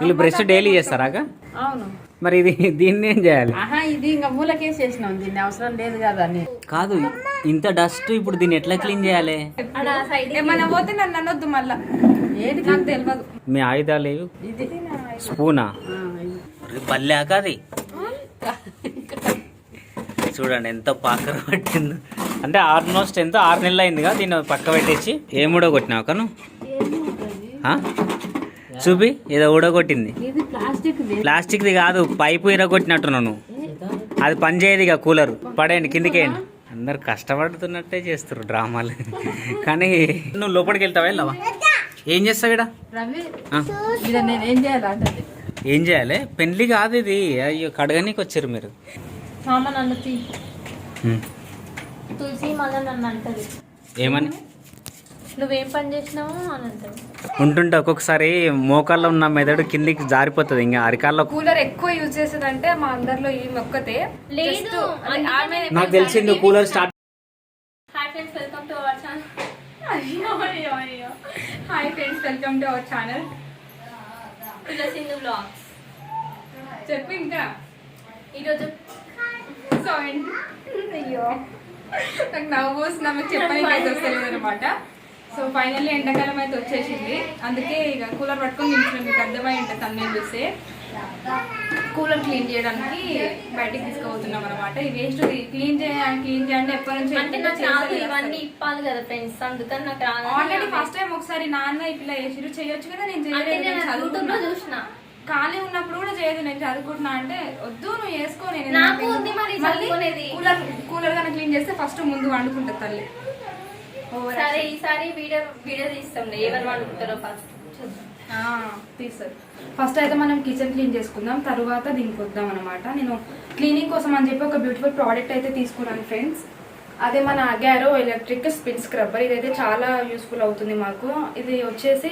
వీళ్ళు brush daily చేస్తారాగా? అవును. మరి ఇది దీన్ని ఏం చేయాలి? ఇది ఇంకా మూలకేసి చేసినాం, దీన్ని అవసరం లేదు కదా అని. కాదు, ఇంత డస్ట్ ఇప్పుడు దీన్ని ఎట్లా క్లీన్ చేయాలి? ఏమన్నా పోతే నన్ను అనొద్దు మళ్ళా, ఏంటి నాకు తెలియదు. మీ ఆయుధాలు ఇది స్పూనా? పల్లాక అది చూడండి ఎంత పాకర పట్టిందో. అంటే ఆల్మోస్ట్ ఎంత 6 నెలలు అయిందిగా దీన్ని పక్క పెట్టేసి. ఏం ఊడగొట్టినావు కను? చూపి, ఏదో ఊడగొట్టింది. ప్లాస్టిక్ది కాదు, పైపు ఇరగొట్టినట్టున్నావు నువ్వు. అది పని చేయదు ఇక. కూలర్ పడేయండి, కిందికేయండి. అందరు కష్టపడుతున్నట్టే చేస్తారు డ్రామాలు. కానీ నువ్వు లోపలికి వెళ్తావా? వెళ్ళావా? ఏం చేస్తావు ఇక్కడ? ఏం చేయాలి? పెళ్లి కాదు ఇది. అయ్యో, కడగనీకి వచ్చారు మీరు. తులసి మళ్ళీ నన్ను అంటది ఏమని? నువ్వేం పని చేసినావు అని అంటావు. ఉంటుంటే ఒక్కొక్కసారి మోకాల్లో ఉన్న మెదడు కిందికి జారిపోతుంది. ఇంకా అరికాల్లో కూలర్ ఎక్కువ యూజ్ చేసేదంటే మా అందరిలో ఈ ఒక్కతే లేదు. నాకు తెలిసింది cooler start. Hi friends, welcome to our channel. Hi friends, welcome to our channel Tulasindu vlogs. చెప్పు ఇంకా. ఈరోజు సో అయ్యో, నాకు నవ్వు వస్తుంది, ఆమెకు చెప్పడానికి అయితే వస్తలేదు అనమాట. సో ఫైనల్లీ ఎండాకాలం అయితే వచ్చేసింది, అందుకే ఇక కూలర్ పట్టుకొని నిల్చున్నాం. మీకు అర్థమై ఉంటుంది తమ్ముని చూస్తే. కూలర్ క్లీన్ చేయడానికి బయటికి తీసుకుపోతున్నాం అనమాట. ఈ వేస్ట్ క్లీన్ చేయండి ఎప్పటి నుంచి అంటే నాకు ఇవన్నీ ఇప్పాలి కదా ఫ్రెండ్స్, అందుకని నాకు ఆల్రెడీ ఫస్ట్ టైం ఒకసారి నాన్న ఇట్లా చేసిరు, చేయొచ్చు కదా. నేను చేయలేదు, చదువుతున్నా. చూసిన ఖాళీ ఉన్నప్పుడు కూడా చేయదు. నేను చదువుకుంటున్నా అంటే వద్దు నువ్వు వేసుకో, నేను నాకు ఉంది మరి చదువుకునేది. కూలర్ కన్నా క్లీన్ చేస్తే ఫస్ట్ ముందు వండుకుంటుంది తల్లి. సరే, ఈసారి వీడియో తీస్తాం ఎవరు వండుకుంటారో ఫస్ట్ తీస్తారు. ఫస్ట్ అయితే మనం కిచెన్ క్లీన్ చేసుకుందాం, తర్వాత దీనికి వద్దాం అనమాట. నేను క్లీనింగ్ కోసం అని చెప్పి ఒక బ్యూటిఫుల్ ప్రోడక్ట్ అయితే తీసుకున్నాను ఫ్రెండ్స్. అదే మన అగారో ఎలక్ట్రిక్ స్పిన్ స్క్రబ్బర్. ఇదైతే చాలా యూస్ఫుల్ అవుతుంది మాకు. ఇది వచ్చేసి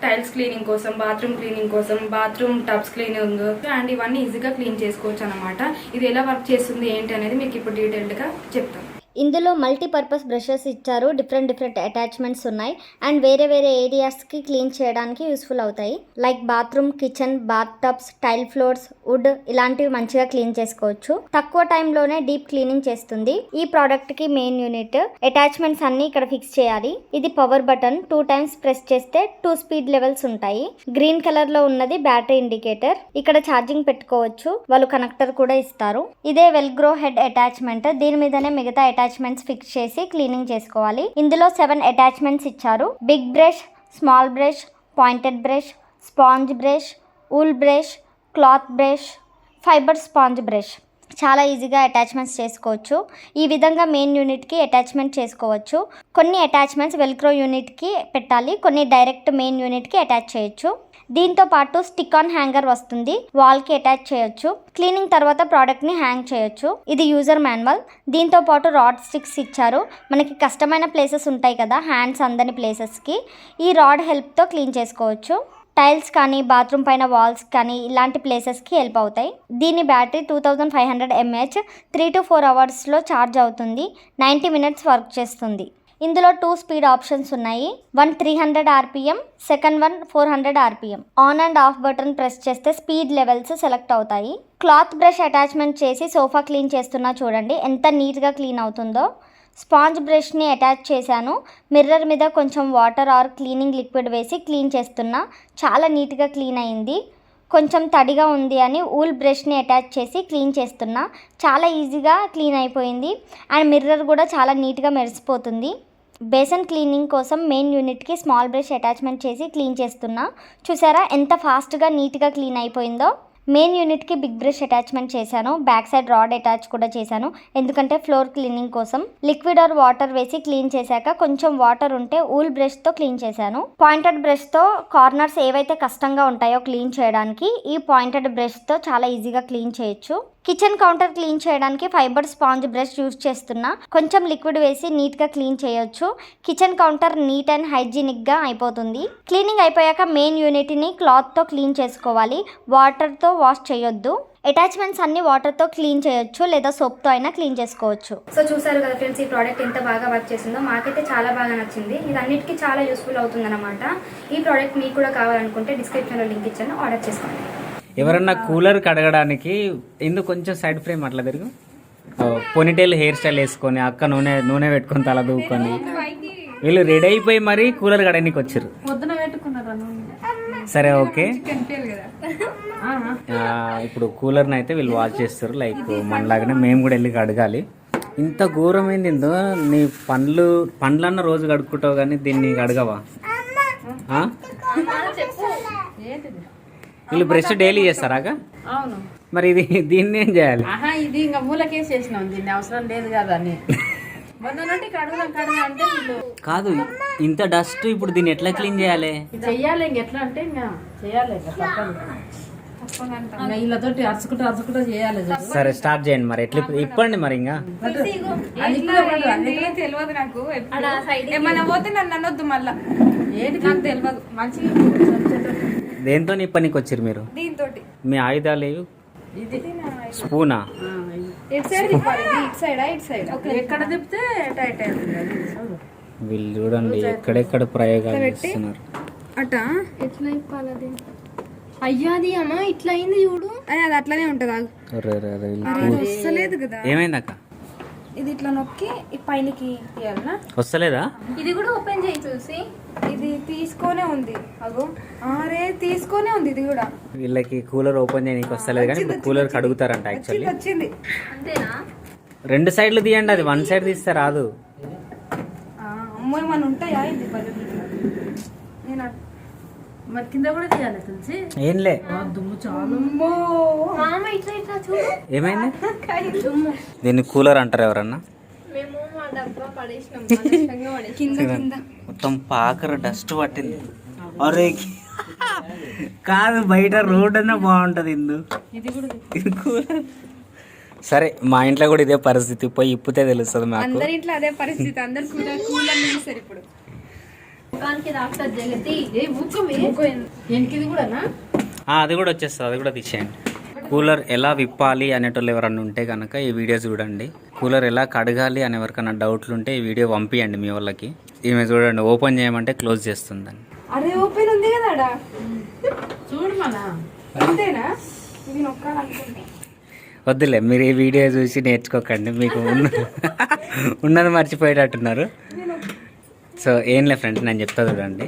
టైల్స్ క్లీనింగ్ కోసం, బాత్రూమ్ క్లీనింగ్ కోసం, బాత్రూమ్ టబ్స్ క్లీనింగ్ అండ్ ఇవన్నీ ఈజీగా క్లీన్ చేసుకోవచ్చు అనమాట. ఇది ఎలా వర్క్ చేస్తుంది ఏంటి అనేది మీకు ఇప్పుడు డీటెయిల్డ్గా చెప్తాను. ఇందులో మల్టీపర్పస్ బ్రషెస్ ఇచ్చారు, డిఫరెంట్ అటాచ్మెంట్స్ ఉన్నాయి అండ్ వేరే ఏరియాస్కి క్లీన్ చేయడానికి యూస్ఫుల్ అవుతాయి. Like bathroom, kitchen, bath tubs, tile floors, wood ఇలాంటివి మంచిగా క్లీన్ చేసుకోవచ్చు. తక్కువ టైంలోనే డీప్ క్లీనింగ్ చేస్తుంది. ఈ ప్రోడక్ట్ కి మెయిన్ యూనిట్ అటాచ్మెంట్స్ అన్ని ఇక్కడ ఫిక్స్ చేయాలి. ఇది పవర్ బటన్, 2 times ప్రెస్ చేస్తే 2 స్పీడ్ లెవెల్స్ ఉంటాయి. గ్రీన్ కలర్ లో ఉన్నది బ్యాటరీ ఇండికేటర్. ఇక్కడ ఛార్జింగ్ పెట్టుకోవచ్చు, వాళ్ళు కనెక్టర్ కూడా ఇస్తారు. ఇదే వెల్గ్రో హెడ్ అటాచ్మెంట్. దీని మీదనే మిగతా అటాచ్మెంట్స్ ఫిక్స్ చేసి క్లీనింగ్ చేసుకోవాలి. ఇందులో 7 అటాచ్మెంట్స్ ఇచ్చారు. Big brush, small brush, pointed brush, sponge brush, wool brush, cloth brush, fibre sponge brush. చాలా ఈజీగా అటాచ్మెంట్స్ చేసుకోవచ్చు. ఈ విధంగా మెయిన్ యూనిట్కి అటాచ్మెంట్ చేసుకోవచ్చు. కొన్ని అటాచ్మెంట్స్ వెల్క్రో యూనిట్కి పెట్టాలి, కొన్ని డైరెక్ట్ మెయిన్ యూనిట్కి అటాచ్ చేయొచ్చు. దీంతో పాటు స్టిక్ ఆన్ హ్యాంగర్ వస్తుంది, వాల్కి అటాచ్ చేయొచ్చు. క్లీనింగ్ తర్వాత ప్రోడక్ట్ని హ్యాంగ్ చేయొచ్చు. ఇది యూజర్ మాన్యువల్. దీంతో పాటు రాడ్ స్టిక్స్ ఇచ్చారు. మనకి కష్టమైన ప్లేసెస్ ఉంటాయి కదా, హ్యాండ్స్ అందని ప్లేసెస్కి ఈ రాడ్ హెల్ప్తో క్లీన్ చేసుకోవచ్చు. టైల్స్ కానీ, బాత్రూమ్ పైన వాల్స్ కానీ ఇలాంటి ప్లేసెస్కి హెల్ప్ అవుతాయి. దీని battery 2500 mAh, 3 to 4 hours charge అవుతుంది. 90 minutes వర్క్ చేస్తుంది. ఇందులో 2 స్పీడ్ ఆప్షన్స్ ఉన్నాయి. 1 300 RPM, second 1 400 RPM. On and of button press చేస్తే స్పీడ్ లెవెల్స్ సెలెక్ట్ అవుతాయి. క్లాత్ బ్రష్ అటాచ్మెంట్ చేసి సోఫా క్లీన్ చేస్తున్నా, చూడండి ఎంత నీట్గా క్లీన్ అవుతుందో. స్పాంజ్ బ్రష్ని అటాచ్ చేశాను. మిర్రర్ మీద కొంచెం వాటర్ ఆర్ క్లీనింగ్ లిక్విడ్ వేసి క్లీన్ చేస్తున్నా, చాలా నీట్గా క్లీన్ అయింది. కొంచెం తడిగా ఉంది అని ఊల్ బ్రష్ని అటాచ్ చేసి క్లీన్ చేస్తున్నా, చాలా ఈజీగా క్లీన్ అయిపోయింది. అండ్ మిర్రర్ కూడా చాలా నీట్గా మెరిసిపోతుంది. బేసన్ క్లీనింగ్ కోసం మెయిన్ యూనిట్కి స్మాల్ బ్రష్ అటాచ్మెంట్ చేసి క్లీన్ చేస్తున్నా. చూసారా ఎంత ఫాస్ట్గా నీట్గా క్లీన్ అయిపోయిందో. మెయిన్ యూనిట్కి బిగ్ బ్రష్ అటాచ్మెంట్ చేశాను. బ్యాక్ సైడ్ రాడ్ అటాచ్ కూడా చేశాను, ఎందుకంటే ఫ్లోర్ క్లీనింగ్ కోసం. లిక్విడ్ ఆర్ వాటర్ వేసి క్లీన్ చేశాక కొంచెం వాటర్ ఉంటే ఊల్ బ్రష్తో క్లీన్ చేశాను. పాయింటెడ్ బ్రష్తో కార్నర్స్ ఏవైతే కష్టంగా ఉంటాయో క్లీన్ చేయడానికి ఈ పాయింటెడ్ బ్రష్తో చాలా ఈజీగా క్లీన్ చేయొచ్చు. కిచెన్ కౌంటర్ క్లీన్ చేయడానికి ఫైబర్ స్పాంజ్ బ్రష్ యూజ్ చేస్తున్నా. కొంచెం లిక్విడ్ వేసి నీట్గా క్లీన్ చేయొచ్చు. కిచెన్ కౌంటర్ నీట్ అండ్ హైజీనిక్గా అయిపోతుంది. క్లీనింగ్ అయిపోయాక మెయిన్ యూనిట్ని క్లాత్తో క్లీన్ చేసుకోవాలి, వాటర్తో వాష్ చేయొద్దు. అటాచ్మెంట్స్ అన్ని వాటర్తో క్లీన్ చేయొచ్చు లేదా సోప్తో అయినా క్లీన్ చేసుకోవచ్చు. సో చూసారు కదా ఫ్రెండ్స్, ఈ ప్రోడక్ట్ ఎంత బాగా వర్క్ చేసిందో. మాకైతే చాలా బాగా నచ్చింది. ఇది అన్నిటికీ చాలా యూస్ఫుల్ అవుతుంది అనమాట. ఈ ప్రోడక్ట్ మీకు కూడా కావాలనుకుంటే డిస్క్రిప్షన్లో లింక్ ఇచ్చాను, ఆర్డర్ చేసుకోండి. ఎవరన్నా కూలర్ కడగడానికి ఎందుకు కొంచెం సైడ్ ఫ్రేమ్ అట్లా తిరుగు, పొనిటైల్ హెయిర్ స్టైల్ వేసుకొని అక్క నూనె పెట్టుకొని తల దూకొని వీళ్ళు రెడీ అయిపోయి మరీ కూలర్ కడగడానికి వచ్చారు. సరే ఓకే, ఇప్పుడు కూలర్ని అయితే వీళ్ళు వాష్ చేస్తారు. లైక్ మనలాగానే మేము కూడా వెళ్ళి కడగాలి. ఇంత ఘోరమైంది నీ పండ్లన్న రోజు కడుక్కుంటావు కానీ దీన్ని కడగవా? వీళ్ళు బ్రష్ డైలీ చేస్తారాగా? అవును. మరి దీన్ని ఏం చేయాలి? ఇది ఇంకా మూలకేసేసినాం, దీన్ని అవసరం లేదు కదా అని. కాదు, ఇంత డస్ట్ ఇప్పుడు దీన్ని ఎట్లా క్లీన్ చేయాలి? చెయ్యాలి ఎట్లా అంటే ఇంకా చెయ్యాలి, వీళ్ళతోటి అరుచుకుంటూ చేయాలి. సరే స్టార్ట్ చేయండి మరి. ఎట్లా ఇప్పండి మరి. ఇంకా తెలియదు నాకు, ఏమైనా పోతే నన్ను అనొద్దు మళ్ళా. ఏంటి నాకు తెలియదు. మంచిగా దేంతో ఇప్పనికి వచ్చారు మీరు? దీంతో. మీ ఆయుధాలు ఏవి? స్పూనా? ఇటు సైడ్ తిప్పాలి. ఇటు సైడా ఇటు సైడ్? ఎక్కడ తిప్పితే టైట్ అవుతుంది. వీళ్ళు చూడండి ఎక్కడెక్కడ ప్రయోగాలు చేస్తున్నారు. అట ఎట్లా ఇప్పాలది? అయ్యా అది అమ్మా ఇట్లా అయింది చూడు. అది అట్లానే ఉంటది. వస్తలేదు కదా. ఏమైంది అక్క? ఇది ఇట్లా నొక్కి పైనకి తీయాలనా? వస్తలేదా? ఇది కూడా ఓపెన్ చేయి చూసి. ఇది తీసుకోనే ఉంది. అగో అరే తీసుకోనే ఉంది ఇది కూడా. వీళ్ళకి కూలర్ ఓపెన్ చేయడానికి వస్తలేదు కానీ ఇప్పుడు కూలర్ కడుగుతారంట. యాక్చువల్లీ వచ్చింది. అంతేనా? 2 సైడ్లు తీయండి, అది 1 సైడ్ తీస్తే రాదు. అమ్మో ఏమన్నా ఉంటాయా? ఇది నేను మరి కింద కూడా తీయాలి తెలిసి. ఏంలే, దుమ్ము చాలా. మామ ఇట్లా ఇట్లా చూడు. ఏమైంది? దీన్ని కూలర్ అంటారు ఎవరన్నా? మేము మా డబ్బా పడేసినాం, అనవసరంగా పడేసినాం. కింద మొత్తం పాకర డస్ట్ పట్టింది. అరే కాదు, బయట రోడ్ అన్నా బాగుంటది. ఇది కూలర్. సరే మా ఇంట్లో కూడా ఇదే పరిస్థితి, పోయి ఇప్పితే తెలుస్తుంది మాకు. అందరి ఇంట్లో అదే పరిస్థితి. అందరు కూలర్ చూస్తారు ఇప్పుడు. అది కూడా వచ్చేస్తుంది, అది కూడా తీసేయండి. కూలర్ ఎలా విప్పాలి అనేటోళ్ళు ఎవరన్నా ఉంటే కనుక ఈ వీడియో చూడండి. కూలర్ ఎలా కడగాలి అనే ఎవరికన్నా డౌట్లు ఉంటే ఈ వీడియో పంపించండి మీ వాళ్ళకి. ఈమె చూడండి ఓపెన్ చేయమంటే క్లోజ్ చేస్తుందని. అరే ఓపెన్ ఉంది కదా చూడు మన. అంతేనా? ఇది నొక్కాలనుకుంటే వద్దులే, మీరు ఈ వీడియో చూసి నేర్చుకోకండి, మీకు ఉన్నది మర్చిపోయేటట్టున్నారు. సో ఏంలే ఫ్రెండ్స్, నేను చెప్తా చూడండి.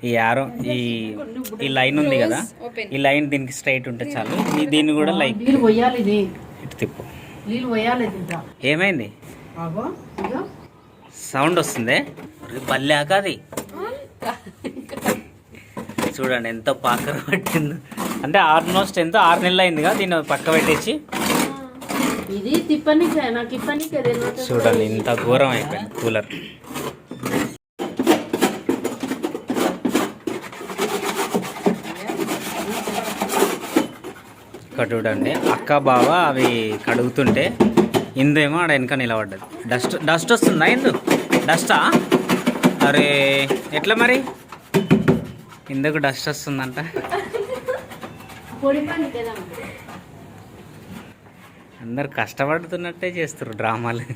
ఈ యారో ఈ లైన్ ఉంది కదా, ఈ లైన్ దీనికి స్ట్రైట్ ఉంటే చాలు. దీన్ని కూడా లైక్ నీళ్ళు పోయాలి, ఇది ఇటు తిప్పు. నీళ్ళు పోయాలి. ఏమైంది? సౌండ్ వస్తుంది. బల్లాక అది చూడండి ఎంత పాకర పట్టిందో. అంటే ఆల్మోస్ట్ ఎంత 6 నెలలు అయిందిగా దీన్ని పక్క పెట్టేసి. ఇది తిప్పనికే నాకు ఇప్పనికే చూడండి ఇంత ఘోరం అయిపోయింది కూలర్. ఇక్కడ చూడండి అక్క బావ అవి కడుగుతుంటే ఇందేమో ఆడ వెనక నిలబడ్డది. డస్ట్ వస్తుందా? ఇందు డస్టా? అరే ఎట్లా మరి? ఇందుకు డస్ట్ వస్తుందంట. అందరు కష్టపడుతున్నట్టే చేస్తారు డ్రామాలు,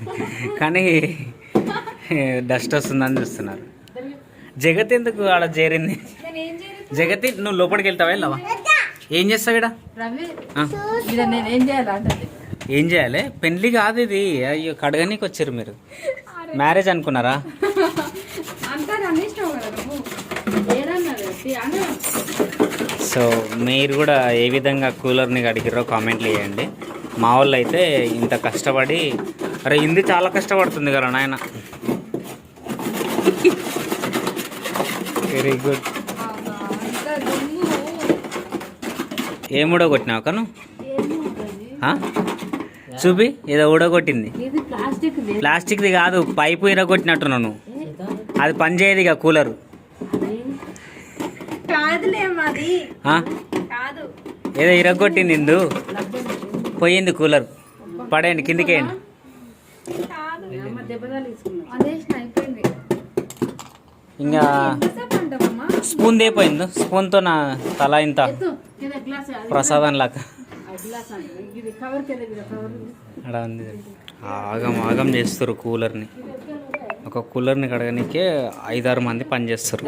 కానీ డస్ట్ వస్తుందని చూస్తున్నారు. జగత్ ఎందుకు ఆడ చేరింది? జగతి నువ్వు లోపలికి వెళ్తావా? వెళ్ళవా? ఏం చేస్తావు ఇక్కడ? ఏం చేయాలి? పెళ్లి కాదు ఇది. అయ్యో కడగనీకి వచ్చారు మీరు. మ్యారేజ్ అనుకున్నారా? సో మీరు కూడా ఏ విధంగా కూలర్ని కడిగిరో కామెంట్లు వేయండి. మా వాళ్ళు అయితే ఇంత కష్టపడి, అరే ఇంది చాలా కష్టపడుతుంది కదా నాయన. Very good. ఏం ఊడగొట్టినావు కను? చూపి, ఏదో ఊడగొట్టింది. ప్లాస్టిక్ది కాదు, పైపు ఇరగొట్టినట్టున్నావు నువ్వు. అది పని చేయదు ఇక కూలరు. ఏదో ఇరగొట్టింది ఇందు, పోయింది కూలర్. పడేయండి, కిందికేయండి. ఇంకా స్పూన్ దేపోయింది. స్పూన్తో నా తల ఇంత ప్రసాదం లాగా. గ్లాస్ అంటే ఇది కవర్ తెలియదు కవర్ అలా ఉంది. ఆగం ఆగం చేస్తారు కూలర్ని. ఒక కూలర్ని కడగనికే 5-6 మంది పని చేస్తారు.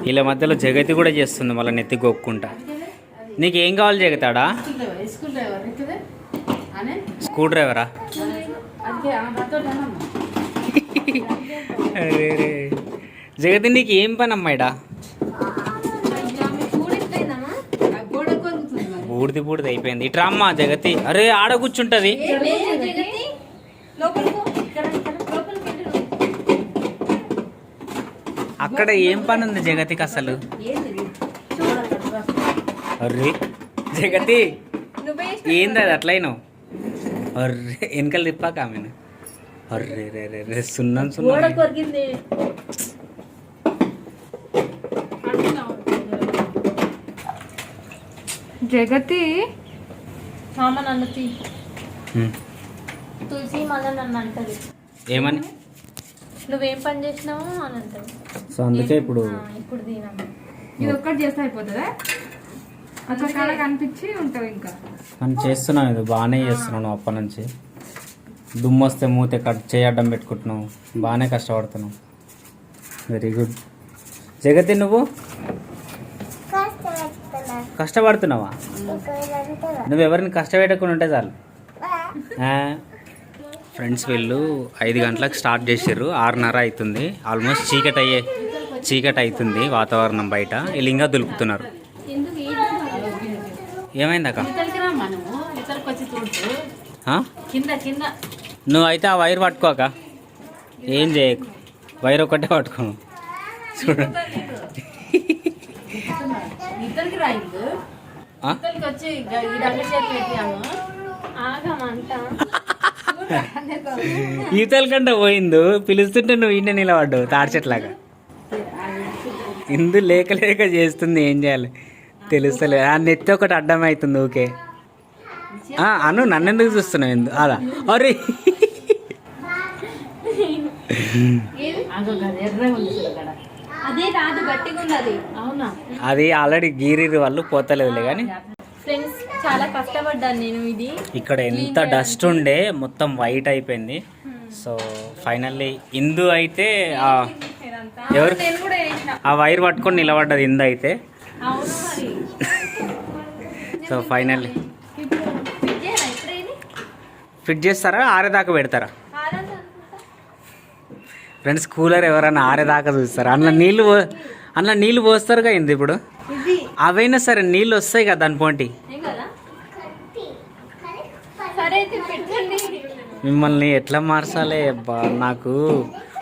వీళ్ళ మధ్యలో జగతి కూడా చేస్తుంది మళ్ళీ నెత్తి గొక్కుంటా. నీకు ఏం కావాలి జగతాడా? స్కూల్ డ్రైవర్ కదా అనే స్క్రూ డ్రైవరా? అందుకే అరే రే జగతి నీకు ఏం పని అమ్మాయిడా? బూడిది బూడిది అయిపోయింది. ఇట్రా అమ్మా జగతి. అరే ఆడ కూర్చుంటది. అక్కడ ఏం పని ఉంది జగతికి అసలు? అర్రే జగతి ఏంది అది అట్లయినా? అర్రే వెనకలు తిప్పాక ఆమెను. అర్రే రే రే రే సున్నం సున్నం. కొరికింది జగతి మామ నన్ను తులసి మళ్ళీ నన్ను అంటది ఏమని? నువ్వేం పని చేసినావు అని అంటది. సో అందుకే ఇప్పుడు ఇప్పుడు దీనమ్మ ఇది ఒక్కటి చేస్తే అయిపోతుందా? అట్లా కాడ కనిపించి ఉంటావు ఇంకా. మనం చేస్తున్నాం, ఇది బాగానే చేస్తున్నాను. అప్పటి నుంచి దుమ్ము వస్తే మూతే కట్ చేయడం పెట్టుకుంటున్నావు. బాగానే కష్టపడుతున్నావు. వెరీ గుడ్ జగతి. నువ్వు కష్టపడుతున్నావా? నువ్వు ఎవరిని కష్టపెట్టకుండా ఉంటే చాలు. ఫ్రెండ్స్ వీళ్ళు 5 గంటలకు స్టార్ట్ చేసారు. 6:30 అవుతుంది. ఆల్మోస్ట్ చీకటి అవుతుంది వాతావరణం బయట. వీళ్ళు ఇంకా దులుపుతున్నారు. ఏమైందక్క? మనము ఇతరులకు వచ్చి చూడు కింద కింద. నువ్వు అయితే ఆ వైర్ పట్టుకోక ఏం చేయకు. వైర్ ఒకటే పట్టుకో. చూడు ఇద్దరికి రాయింది. ఇద్దరికి వచ్చి ఈ రంగు చేతి పెట్టాము. ఆగమంట ఈతల కంటే పోయిందు. పిలుస్తుంటే నువ్వు ఇంటి నిలబడ్డావు తాడిచెట్లాగా. ఇందు లేక లేక చేస్తుంది. ఏం చేయాలి తెలుస్తలే. ఆ నెత్తి ఒకటి అడ్డం అవుతుంది. ఓకే అను నన్నెందుకు చూస్తున్నావు? ఎందు అలా అరే ఎర్రగా ఉంది అక్కడ. అదే రాదు గట్టిగా ఉన్నది. అవునా? అది ఆల్రెడీ గీరీరి వాళ్ళు పోతలేదులే. కానీ ఫ్రెండ్స్ చాలా కష్టపడ్డాను నేను. ఇది ఇక్కడ ఎంత డస్ట్ ఉండే మొత్తం వైట్ అయిపోయింది. సో ఫైనల్లీ ఇందు అయితే ఎవరు ఆ వైర్ పట్టుకొని నిలబడ్డది. ఇందు అయితే అవును మరి. సో ఫైనల్లీ ఫిట్ చేస్తారా? ఆరేదాకా పెడతారా? ఫ్రెండ్స్ కూలర్ ఎవరైనా ఆరేదాకా చూస్తారా? అందులో నీళ్ళు పోస్తారుగా. ఇంది ఇప్పుడు అవైనా సరే నీళ్ళు వస్తాయి కదా దాని పోంటి. మిమ్మల్ని ఎట్లా మార్చాలి అబ్బా? నాకు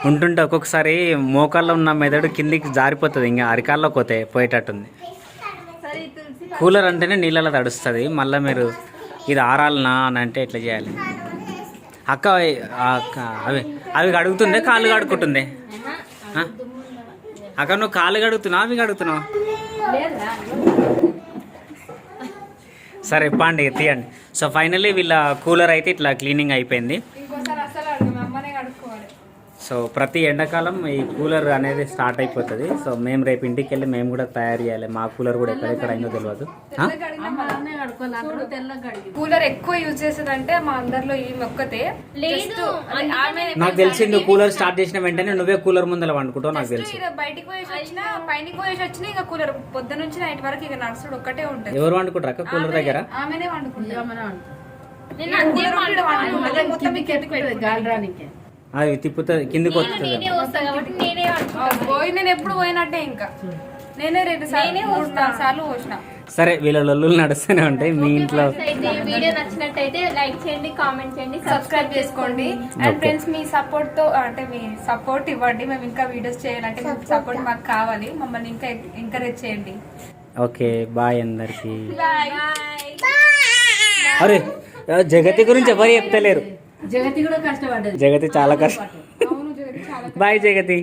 ఉంటుంటే ఒక్కొక్కసారి మోకాల్లో ఉన్న మెదడు కిందికి జారిపోతుంది. ఇంకా అరికాల్లో పోయేటట్టుంది. కూలర్ అంటేనే నీళ్ళలో తడుస్తుంది. మళ్ళీ మీరు ఇది ఆరాలనా అని అంటే ఎట్లా చేయాలి? అక్క అవి కడుగుతుందే కాళ్ళు కడుక్కుంటుంది. అక్క నువ్వు కాళ్ళు కడుగుతున్నావు అవి కడుగుతున్నావు? సరే పండి తీయండి. సో ఫైనల్లీ వీళ్ళ కూలర్ అయితే ఇట్లా క్లీనింగ్ అయిపోయింది. సో ప్రతి ఎండాకాలం ఈ కూలర్ అనేది స్టార్ట్ అయిపోతుంది. సో మేము రేపు ఇంటికి వెళ్ళి మేము కూడా తయారు చేయాలి. మా కూలర్ కూడా ఎక్కడెక్కడ అయిందో తెలియదు. కూలర్ ఎక్కువ యూజ్ చేసేదంటే మా అందరిలో ఈ ఒక్కతే లేదు. నాకు తెలిసి నువ్వు కూలర్ స్టార్ట్ చేసిన వెంటనే నువ్వే కూలర్ ముందర వండుకుంటావు నాకు తెలుసు. బయటికి పోయేసి వచ్చినా పైనకి పోయేసి వచ్చినా ఇక కూలర్ పొద్దు నుంచి నైట్ వరకు ఇక నడుచుడు ఒక్కటే ఉంటుంది. ఎవరు వండుకుంటారు అక్క కూలర్ దగ్గర? ఆమెనే వండుకుంటారు. అది తిప్పుతుంది కిందికి వస్తుంది. నేను ఎప్పుడు పోయినట్టే ఇంకా నేనే 2 సార్లు 3-4 సార్లు పోసిన. సరే వీళ్ళ లొల్లులు నడుస్తూనే ఉంటాయి. మీ ఇంట్లో వీడియో నచ్చినట్టయితే లైక్ చేయండి, కామెంట్ చేయండి, సబ్స్క్రైబ్ చేసుకోండి. అండ్ ఫ్రెండ్స్ మీ సపోర్ట్ తో అంటే మీ సపోర్ట్ ఇవ్వండి. మేము ఇంకా వీడియోస్ చేయాలంటే మీ సపోర్ట్ మాకు కావాలి. మమ్మల్ని ఇంకా ఎంకరేజ్ చేయండి. ఓకే బాయ్ అందరికి. అరే జగతి గురించి ఎవరు చెప్తలేరు. జగతి కూడా కష్టపడ్డది. జగతి చాలా కష్టం. బాయ్ జగతి.